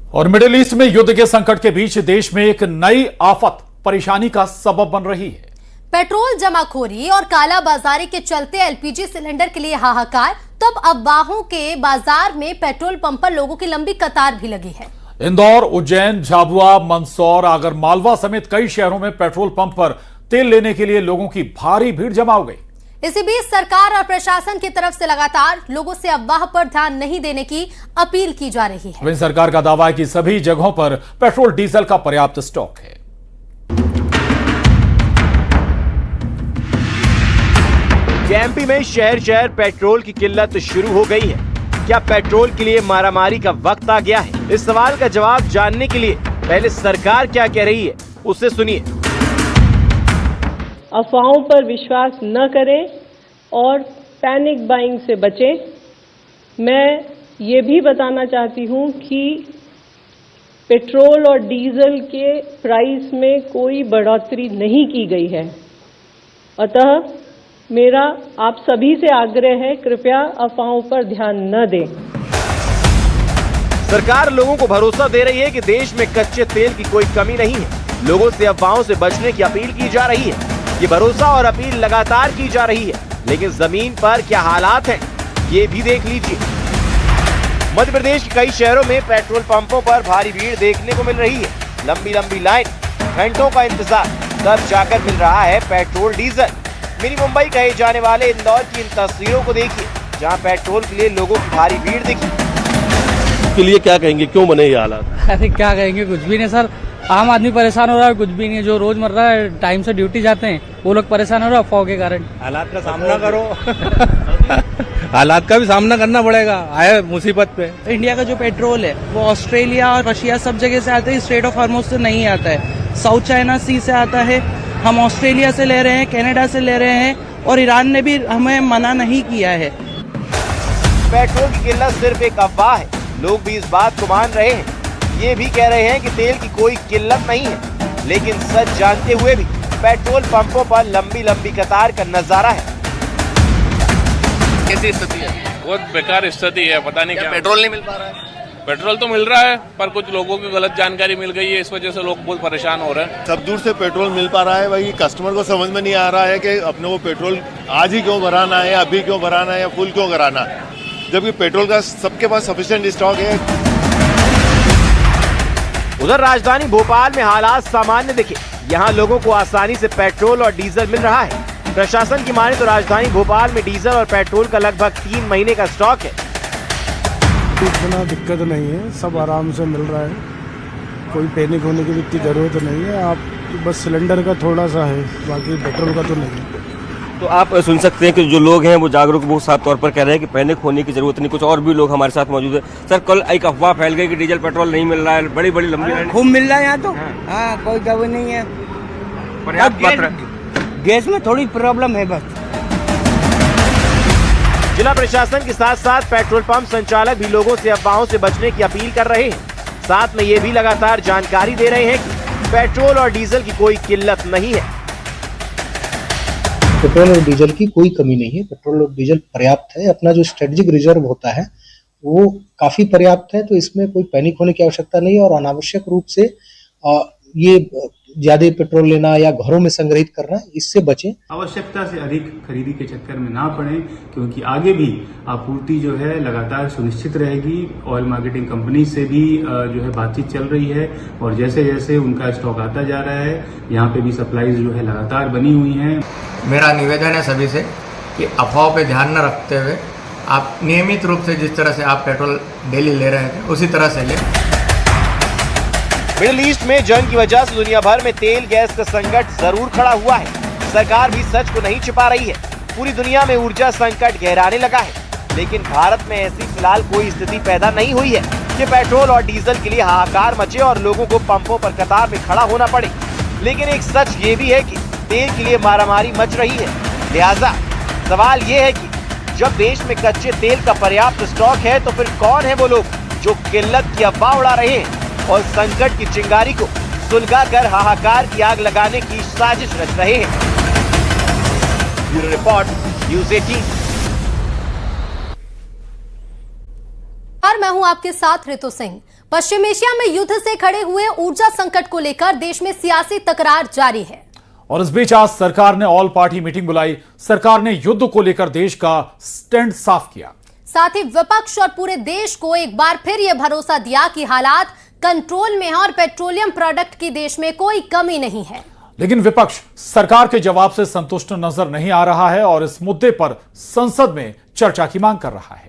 और middle east में युद्ध के संकट के बीच देश में एक नई आफत परेशानी का सबब बन रही है। पेट्रोल जमाखोरी और काला बाजारी के चलते एलपीजी सिलेंडर के लिए हाहाकार, तब अफवाहों के बाजार में पेट्रोल पंप पर लोगों की लंबी कतार भी लगी है। इंदौर, उज्जैन, झाबुआ, मंदसौर, आगरमालवा समेत कई शहरों में पेट्रोल पंप पर तेल लेने के लिए लोगों की भारी भीड़ जमा हो गई। इसी बीच सरकार और प्रशासन की तरफ से लगातार लोगों से अफवाह पर ध्यान नहीं देने की अपील की जा रही है। वहीं सरकार का दावा है कि सभी जगहों पर पेट्रोल डीजल का पर्याप्त स्टॉक है। एमपी में शहर शहर पेट्रोल की किल्लत शुरू हो गई है। क्या पेट्रोल के लिए मारामारी का वक्त आ गया है? इस सवाल का जवाब जानने के लिए पहले सरकार क्या कह रही है, उससे सुनिए। अफवाहों पर विश्वास न करें और पैनिक बाइंग से बचें। मैं ये भी बताना चाहती हूँ कि पेट्रोल और डीजल के प्राइस में कोई बढ़ोतरी नहीं की गई है। अतः मेरा आप सभी से आग्रह है, कृपया अफवाहों पर ध्यान न दें। सरकार लोगों को भरोसा दे रही है कि देश में कच्चे तेल की कोई कमी नहीं है। लोगों से अफवाहों से बचने की अपील की जा रही है। ये भरोसा और अपील लगातार की जा रही है, लेकिन जमीन पर क्या हालात हैं, ये भी देख लीजिए। मध्य प्रदेश के कई शहरों में पेट्रोल पंपों पर भारी भीड़ देखने को मिल रही है। लंबी लंबी लाइन, घंटों का इंतजार, तब जाकर मिल रहा है पेट्रोल डीजल। मिनी मुंबई कहे जाने वाले इंदौर की इन तस्वीरों को देखिए, जहां पेट्रोल के लिए लोगों की भारी भीड़ दिखी। के लिए क्या कहेंगे, क्यों बने ये हालात? अरे क्या कहेंगे, कुछ भी नहीं सर। आम आदमी परेशान हो रहा है, कुछ भी नहीं। जो रोजमर्रा टाइम से ड्यूटी जाते हैं वो लोग परेशान हो रहे हैं अफवाहों के कारण। हालात का सामना करो। हालात का भी सामना करना पड़ेगा, आए मुसीबत पे। इंडिया का जो पेट्रोल है वो ऑस्ट्रेलिया और रशिया सब जगह से आता है, स्ट्रेट ऑफ हार्मोज से नहीं आता है। साउथ चाइना सी से आता है। हम ऑस्ट्रेलिया से ले रहे हैं, कनाडा से ले रहे हैं, और ईरान ने भी हमें मना नहीं किया है। पेट्रोल की किल्लत सिर्फ एक अफवाह है, लोग भी इस बात को मान रहे हैं। ये भी कह रहे हैं कि तेल की कोई किल्लत नहीं है, लेकिन सच जानते हुए भी पेट्रोल पंपों पर लंबी लंबी कतार का नजारा है। कैसी स्थिति है? बहुत बेकार स्थिति है, पता नहीं क्या पेट्रोल नहीं मिल पा रहा है। पेट्रोल तो मिल रहा है, पर कुछ लोगों की गलत जानकारी मिल गई है, इस वजह से लोग बहुत परेशान हो रहे हैं। सब दूर से पेट्रोल मिल पा रहा है, वही कस्टमर को समझ में नहीं आ रहा है कि अपने को पेट्रोल आज ही क्यों भराना है, अभी क्यों भराना है या फुल क्यों कराना है, जबकि पेट्रोल का सबके पास सफिशिएंट स्टॉक है। उधर राजधानी भोपाल में हालात सामान्य दिखे। यहाँ लोगों को आसानी से पेट्रोल और डीजल मिल रहा है। प्रशासन की माने तो राजधानी भोपाल में डीजल और पेट्रोल का लगभग 3 महीने का स्टॉक है। इतना दिक्कत नहीं है, सब आराम से मिल रहा है, कोई पैनिक होने की इतनी जरूरत नहीं है। आप बस सिलेंडर का थोड़ा सा है, बाकी पेट्रोल का तो नहीं। तो आप सुन सकते हैं कि जो लोग हैं वो जागरूक बहुत साफ तौर पर कह रहे हैं कि पैनिक होने की जरूरत नहीं। कुछ और भी लोग हमारे साथ मौजूद है। सर, कल एक अफवाह फैल गई कि डीजल पेट्रोल नहीं मिल रहा है, बड़ी बड़ी लंबी लाइन खूब मिल रहा है यहाँ तो। हाँ, कोई कमी नहीं है, पर्याप्त मात्रा। गैस में थोड़ी प्रॉब्लम है बस। जिला प्रशासन के साथ साथ पेट्रोल पंप संचालक भी लोगों से अफवाहों से बचने की अपील कर रहे हैं। साथ में ये भी लगातार जानकारी दे रहे हैं कि पेट्रोल और डीजल की कोई किल्लत नहीं है। पेट्रोल और डीजल की कोई कमी नहीं है, पेट्रोल और डीजल पर्याप्त है। अपना जो स्ट्रेटेजिक रिजर्व होता है वो काफी पर्याप्त है, तो इसमें कोई पैनिक होने की आवश्यकता नहीं है। और अनावश्यक रूप से ये ज्यादा पेट्रोल लेना या घरों में संग्रहित करना, इससे बचें। आवश्यकता से अधिक खरीदी के चक्कर में ना पड़े, क्योंकि आगे भी आपूर्ति जो है लगातार सुनिश्चित रहेगी। ऑयल मार्केटिंग कंपनी से भी जो है बातचीत चल रही है, और जैसे जैसे उनका स्टॉक आता जा रहा है, यहाँ पे भी सप्लाईज जो है लगातार बनी हुई हैं। मेरा निवेदन है सभी से कि अफवाहों पे ध्यान न रखते हुए आप नियमित रूप से जिस तरह से आप पेट्रोल डेली ले रहे थे उसी तरह से लें। मिडिल ईस्ट में जंग की वजह से दुनिया भर में तेल गैस का संकट जरूर खड़ा हुआ है। सरकार भी सच को नहीं छिपा रही है। पूरी दुनिया में ऊर्जा संकट गहराने लगा है, लेकिन भारत में ऐसी फिलहाल कोई स्थिति पैदा नहीं हुई है कि पेट्रोल और डीजल के लिए हाहाकार मचे और लोगों को पंपों पर कतार में खड़ा होना पड़े। लेकिन एक सच ये भी है कि तेल के लिए मारामारी मच रही है। लिहाजा सवाल ये है कि जब देश में कच्चे तेल का पर्याप्त स्टॉक है, तो फिर कौन है वो लोग जो किल्लत की अफवाह उड़ा रहे हैं और संकट की चिंगारी को सुलगाकर हाहाकार की आग लगाने की साजिश रच रहे हैं। Bureau report, news 18। और मैं हूं आपके साथ ऋतु सिंह। पश्चिम एशिया में युद्ध से खड़े हुए ऊर्जा संकट को लेकर देश में सियासी तकरार जारी है। और इस बीच आज सरकार ने ऑल पार्टी मीटिंग बुलाई। सरकार ने युद्ध को लेकर देश का स्टैंड साफ किया। साथ ही विपक्ष और पूरे देश को एक बार फिर यह भरोसा दिया कि हालात कंट्रोल में है और पेट्रोलियम प्रोडक्ट की देश में कोई कमी नहीं है। लेकिन विपक्ष सरकार के जवाब से संतुष्ट नजर नहीं आ रहा है और इस मुद्दे पर संसद में चर्चा की मांग कर रहा है।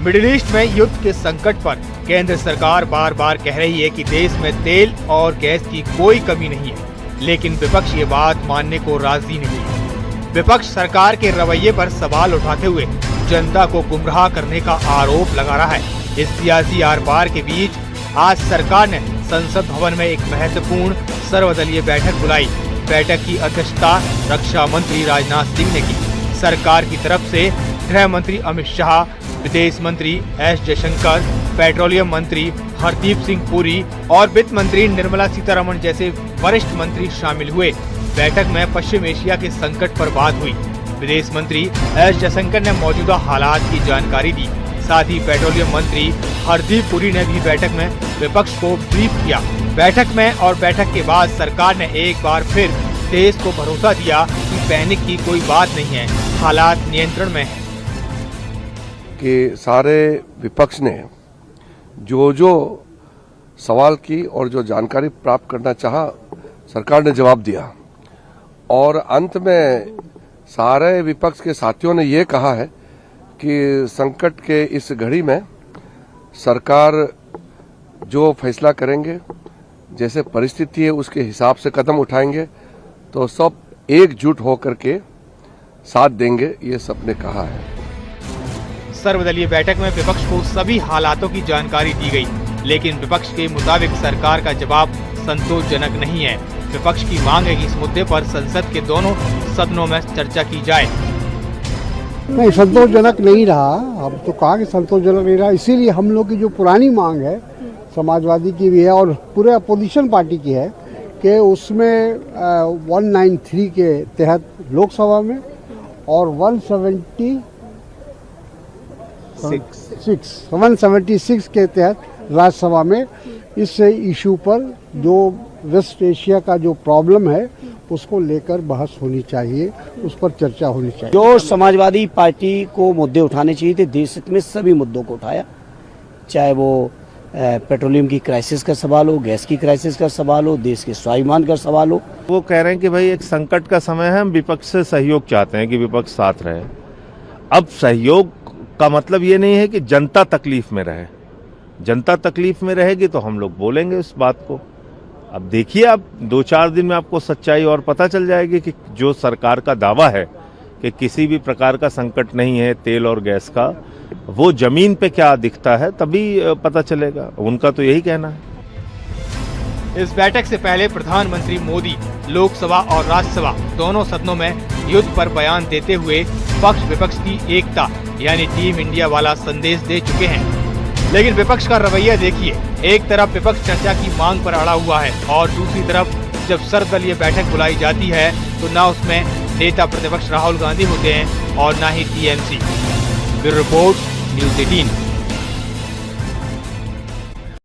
मिडिल ईस्ट में युद्ध के संकट पर केंद्र सरकार बार बार कह रही है कि देश में तेल और गैस की कोई कमी नहीं है, लेकिन विपक्ष ये बात मानने को राजी नहीं है। विपक्ष सरकार के रवैये पर सवाल उठाते हुए जनता को गुमराह करने का आरोप लगा रहा है। इस सियासी आर पार के बीच आज सरकार ने संसद भवन में एक महत्वपूर्ण सर्वदलीय बैठक बुलाई। बैठक की अध्यक्षता रक्षा मंत्री राजनाथ सिंह ने की। सरकार की तरफ से गृह मंत्री अमित शाह, विदेश मंत्री एस जयशंकर, पेट्रोलियम मंत्री हरदीप सिंह पुरी और वित्त मंत्री निर्मला सीतारमण जैसे वरिष्ठ मंत्री शामिल हुए। बैठक में पश्चिम एशिया के संकट पर बात हुई। विदेश मंत्री एस जयशंकर ने मौजूदा हालात की जानकारी दी। साथ ही पेट्रोलियम मंत्री हरदीप पुरी ने भी बैठक में विपक्ष को ब्रीफ किया। बैठक में और बैठक के बाद सरकार ने एक बार फिर देश को भरोसा दिया कि पैनिक की कोई बात नहीं है, हालात नियंत्रण में है। कि सारे विपक्ष ने जो सवाल की और जो जानकारी प्राप्त करना चाहा, सरकार ने जवाब दिया। और अंत में सारे विपक्ष के साथियों ने ये कहा है कि संकट के इस घड़ी में सरकार जो फैसला करेंगे, जैसे परिस्थिति है उसके हिसाब से कदम उठाएंगे, तो सब एकजुट होकर के साथ देंगे, ये सबने कहा है। सर्वदलीय बैठक में विपक्ष को सभी हालातों की जानकारी दी गई, लेकिन विपक्ष के मुताबिक सरकार का जवाब संतोषजनक नहीं है। विपक्ष की मांग है कि इस मुद्दे पर संसद के दोनों सदनों में चर्चा की जाए। नहीं, संतोषजनक नहीं रहा। अब तो कहा कि संतोषजनक नहीं रहा, इसीलिए हम लोग की जो पुरानी मांग है, समाजवादी की भी है और पूरे अपोजिशन पार्टी की है, कि उसमें 193 के तहत लोकसभा में और 176 के तहत राज्यसभा में इस इशू पर जो वेस्ट एशिया का जो प्रॉब्लम है उसको लेकर बहस होनी चाहिए, उस पर चर्चा होनी चाहिए। जो समाजवादी पार्टी को मुद्दे उठाने चाहिए थे, देश हित में सभी मुद्दों को उठाया, चाहे वो पेट्रोलियम की क्राइसिस का सवाल हो, गैस की क्राइसिस का सवाल हो, देश के स्वाभिमान का सवाल हो। वो कह रहे हैं कि भाई एक संकट का समय है, हम विपक्ष से सहयोग चाहते हैं कि विपक्ष साथ रहे। अब सहयोग का मतलब ये नहीं है कि जनता तकलीफ में रहे। जनता तकलीफ में रहेगी तो हम लोग बोलेंगे उस बात को। अब देखिए, आप 2-4 दिन में आपको सच्चाई और पता चल जाएगी कि जो सरकार का दावा है कि किसी भी प्रकार का संकट नहीं है तेल और गैस का, वो जमीन पे क्या दिखता है तभी पता चलेगा। उनका तो यही कहना है। इस बैठक से पहले प्रधानमंत्री मोदी लोकसभा और राज्यसभा दोनों सदनों में युद्ध पर बयान देते हुए पक्ष विपक्ष की एकता यानी टीम इंडिया वाला संदेश दे चुके हैं। लेकिन विपक्ष का रवैया देखिए, एक तरफ विपक्ष चर्चा की मांग पर अड़ा हुआ है और दूसरी तरफ जब सर्वदलीय बैठक बुलाई जाती है तो न उसमें नेता प्रतिपक्ष राहुल गांधी होते हैं और न ही टीएमसी। Bureau report, news 18।